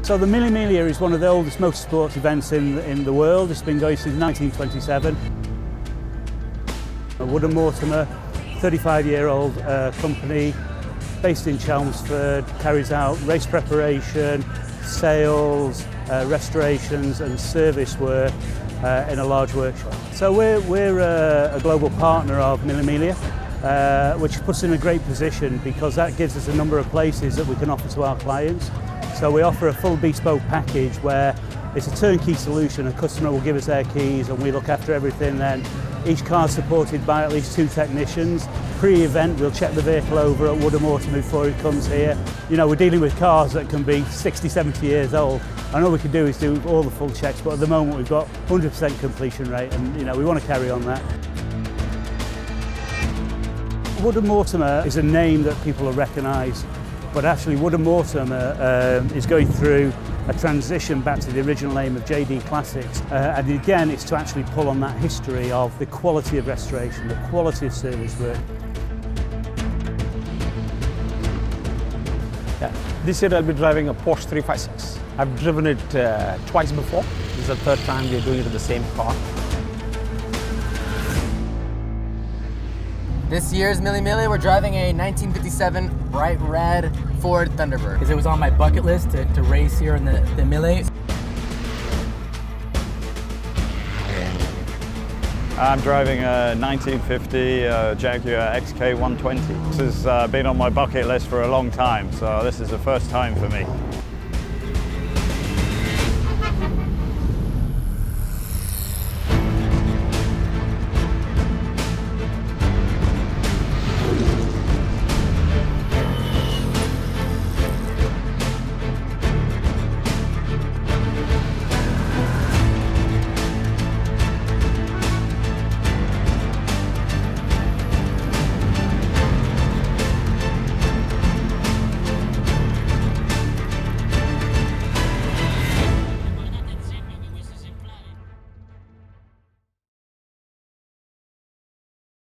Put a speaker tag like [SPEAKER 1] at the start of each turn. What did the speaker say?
[SPEAKER 1] So the Mille Miglia is one of the oldest motorsports events in the world. It's been going since 1927. Woodham Mortimer, 35-year-old company based in Chelmsford, carries out race preparation, sales, restorations and service work in a large workshop. So we're a global partner of Mille Miglia, which puts us in a great position because that gives us a number of places that we can offer to our clients. So we offer a full bespoke package where it's a turnkey solution. A customer will give us their keys and we look after everything then. Each car is supported by at least 2 technicians. Pre-event, we'll check the vehicle over at Woodham before it comes here. You know, we're dealing with cars that can be 60, 70 years old. And all we can do is do all the full checks, but at the moment we've got 100% completion rate and, you know, we want to carry on that. Woodham Mortimer is a name that people will recognise, but actually Woodham Mortimer is going through a transition back to the original name of JD Classics, and again it's to actually pull on that history of the quality of restoration, the quality of service work.
[SPEAKER 2] Yeah. This year I'll be driving a Porsche 356. I've driven it twice before. This is the 3rd time we're doing it in the same car.
[SPEAKER 3] This year's Mille Miglia, we're driving a 1957 bright red Ford Thunderbird.
[SPEAKER 4] Because it was on my bucket list to race here in the Mille.
[SPEAKER 5] I'm driving a 1950 Jaguar XK120. This has been on my bucket list for a long time, so this is the first time for me.